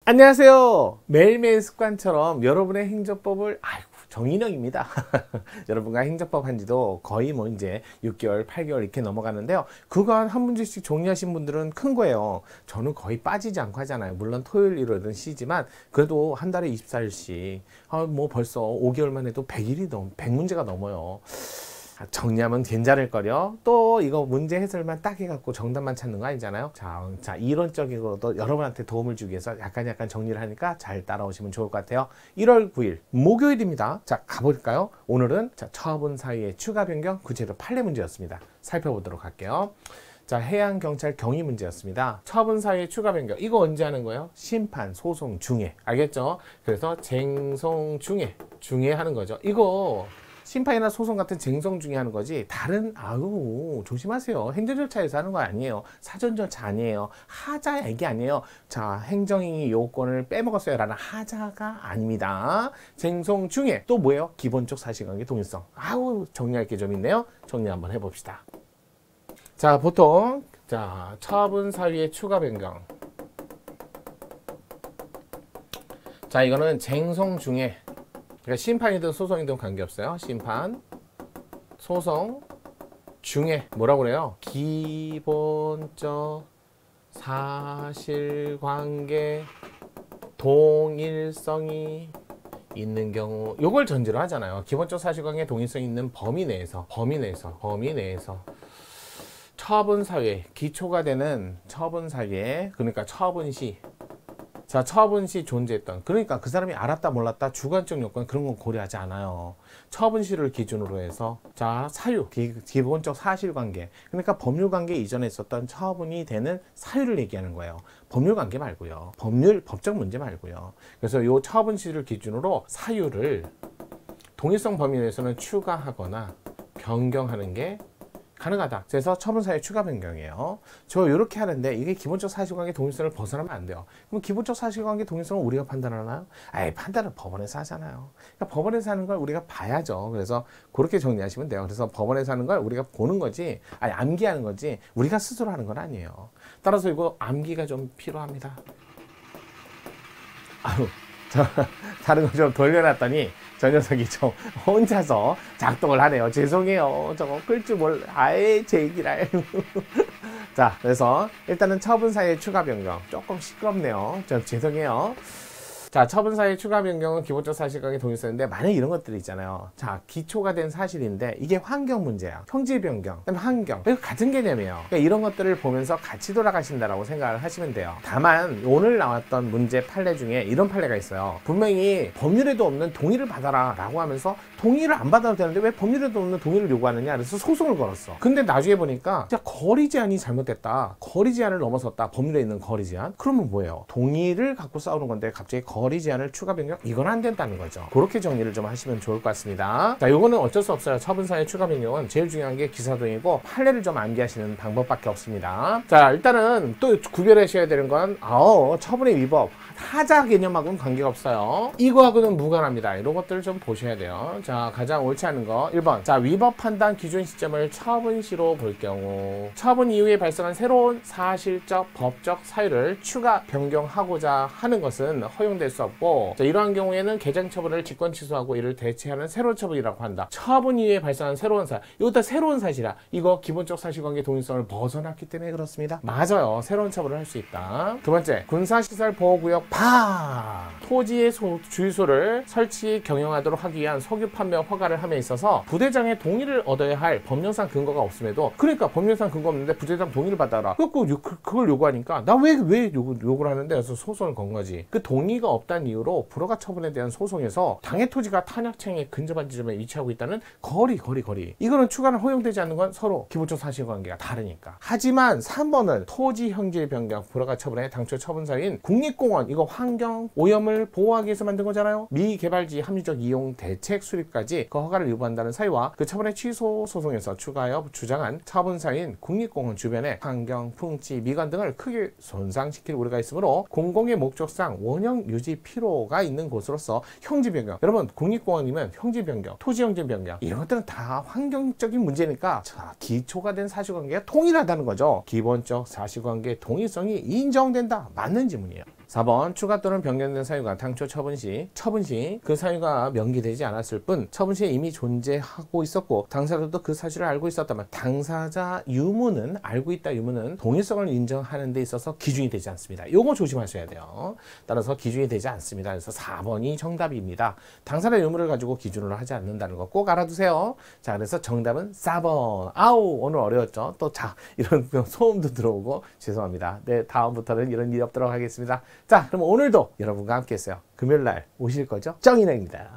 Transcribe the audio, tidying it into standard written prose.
안녕하세요. 매일매일 습관처럼 여러분의 행정법을 정인영입니다. 여러분과 행정법 한 지도 거의 이제 6개월, 8개월 이렇게 넘어가는데요. 그거 한 문제씩 정리하신 분들은 큰 거예요. 저는 거의 빠지지 않고 하잖아요. 물론 토요일, 일요일은 쉬지만 그래도 한 달에 24일씩 뭐 벌써 5개월만 해도 100문제가 넘어요. 정리하면 괜찮을거려. 또 이거 문제 해설만 딱 해갖고 정답만 찾는 거 아니잖아요. 자 이론적인 것도 여러분한테 도움을 주기 위해서 약간 정리를 하니까 잘 따라오시면 좋을 것 같아요. 1월 9일 목요일입니다. 자 가볼까요? 오늘은 처분 사유의 추가 변경 구체로 판례 문제였습니다. 살펴보도록 할게요. 자, 해양경찰 경위 문제였습니다. 처분 사유의 추가 변경. 이거 언제 하는 거예요? 심판, 소송 중에. 알겠죠? 그래서 쟁송 중에 하는 거죠. 이거 심판이나 소송 같은 쟁송 중에 하는 거지 다른 조심하세요. 행정 절차에서 하는 거 아니에요. 사전 절차 아니에요. 하자 얘기 아니에요. 자, 행정행위 요건을 빼먹었어요 라는 하자가 아닙니다. 쟁송 중에 또 뭐예요? 기본적 사실관계 동일성. 정리할 게 좀 있네요. 정리 한번 해봅시다. 자, 보통 처분 사유의 추가 변경. 자, 이거는 쟁송 중에, 그러니까 심판이든 소송이든 관계없어요. 심판, 소송 중에 뭐라고 그래요? 기본적 사실관계 동일성이 있는 경우, 요걸 전제로 하잖아요. 기본적 사실관계 동일성이 있는 범위 내에서 처분 사유에 기초가 되는 처분 사유에, 그러니까 처분 시 존재했던, 그러니까 그 사람이 알았다 몰랐다 주관적 요건 그런 건 고려하지 않아요. 처분 시를 기준으로 해서 사유, 기본적 사실관계, 그러니까 법률관계 이전에 있었던 처분이 되는 사유를 얘기하는 거예요. 법률관계 말고요. 법적 문제 말고요. 그래서 요 처분 시를 기준으로 사유를 동일성 범위 내에서는 추가하거나 변경하는 게 가능하다. 그래서 처분 사유 추가 변경이에요. 저 이렇게 하는데 이게 기본적 사실관계 동일성을 벗어나면 안 돼요. 그럼 기본적 사실관계 동일성을 우리가 판단하나요? 판단은 법원에서 하잖아요. 그러니까 법원에서 하는 걸 우리가 봐야죠. 그래서 그렇게 정리하시면 돼요. 그래서 법원에서 하는 걸 우리가 보는 거지, 암기하는 거지 우리가 스스로 하는 건 아니에요. 따라서 이거 암기가 좀 필요합니다. 다른 거 좀 돌려놨더니 저 녀석이 좀 혼자서 작동을 하네요. 죄송해요. 저거 끌 줄 제 얘기를. 자, 그래서 일단은 처분 사유의 추가 변경. 조금 시끄럽네요. 죄송해요. 자, 처분 사유의 추가 변경은 기본적 사실관계 동일성인데, 만약 이런 것들이 있잖아요. 자, 기초가 된 사실인데 이게 환경 문제야. 형질 변경, 그다음에 환경. 이거 같은 개념이에요. 그러니까 이런 것들을 보면서 같이 돌아가신다라고 생각을 하시면 돼요. 다만 오늘 나왔던 문제 판례 중에 이런 판례가 있어요. 분명히 법률에도 없는 동의를 받아라 라고 하면서 동의를 안 받아도 되는데 왜 법률에도 없는 동의를 요구하느냐, 그래서 소송을 걸었어. 근데 나중에 보니까 거리 제한이 잘못됐다, 거리 제한을 넘어섰다, 법률에 있는 거리 제한. 그러면 뭐예요? 동의를 갖고 싸우는 건데 갑자기 거리 제한을 추가 변경? 이건 안 된다는 거죠. 그렇게 정리를 좀 하시면 좋을 것 같습니다. 자, 요거는 어쩔 수 없어요. 처분 사유의 추가 변경은 제일 중요한 게 기사동이고 판례를 좀 암기하시는 방법밖에 없습니다. 자, 일단은 또 구별하셔야 되는 건 처분의 위법, 하자 개념하고는 관계가 없어요. 이거하고는 무관합니다. 이런 것들을 좀 보셔야 돼요. 자, 가장 옳지 않은 거 1번. 자, 위법 판단 기준 시점을 처분 시로 볼 경우 처분 이후에 발생한 새로운 사실적 법적 사유를 추가 변경하고자 하는 것은 허용될 수 없고, 자, 이러한 경우에는 개정 처분을 직권 취소하고 이를 대체하는 새로운 처분이라고 한다. 처분 이후에 발생한 새로운 사실, 이거 다 새로운 사실이야. 이거 기본적 사실관계 동일성을 벗어났기 때문에 그렇습니다. 맞아요. 새로운 처분을 할 수 있다. 두 번째, 군사시설 보호구역 토지의 주유소를 설치 경영하도록 하기 위한 석유 판매 허가를 함에 있어서 부대장의 동의를 얻어야 할 법령상 근거가 없음에도, 그러니까 법령상 근거 없는데 부대장 동의를 받아라, 그걸 요구하니까 나 왜 요구를 하는데, 그래서 소송을 건 거지. 그 동의가 없다는 이유로 불허가 처분에 대한 소송에서 당해 토지가 탄약청에 근접한 지점에 위치하고 있다는 거리, 이거는 추가는 허용되지 않는 건 서로 기본적 사실관계가 다르니까. 하지만 3번은 토지 형질 변경 불허가 처분의 당초 처분 사유인 국립공원, 이거 환경 오염을 보호하기 위해서 만든 거잖아요. 미개발지 합리적 이용 대책 수립까지 그 허가를 요구한다는 사유와 그 처분의 취소 소송에서 추가하여 주장한 처분 사유인 국립공원 주변의 환경, 풍지, 미관 등을 크게 손상시킬 우려가 있으므로 공공의 목적상 원형 유지 필요가 있는 곳으로서 형질 변경. 여러분, 국립공원이면 형질 변경, 토지 형질 변경, 이런 것들은 다 환경적인 문제니까 기초가 된 사실관계가 통일하다는 거죠. 기본적 사실관계 동일성이 인정된다. 맞는 지문이에요. 4번 추가 또는 변경된 사유가 당초 처분 시 그 사유가 명기되지 않았을 뿐 처분 시에 이미 존재하고 있었고 당사자도 그 사실을 알고 있었다면 당사자 유무는 알고 있다 유무는 동일성을 인정하는 데 있어서 기준이 되지 않습니다. 요거 조심하셔야 돼요. 따라서 기준이 되지 않습니다. 그래서 4번이 정답입니다. 당사자 유무를 가지고 기준으로 하지 않는다는 거 꼭 알아두세요. 자, 그래서 정답은 4번. 아우, 오늘 어려웠죠? 또 자, 이런 소음도 들어오고 죄송합니다. 네, 다음부터는 이런 일이 없도록 하겠습니다. 자, 그럼 오늘도 여러분과 함께 했어요. 금요일 날 오실 거죠? 정인영입니다.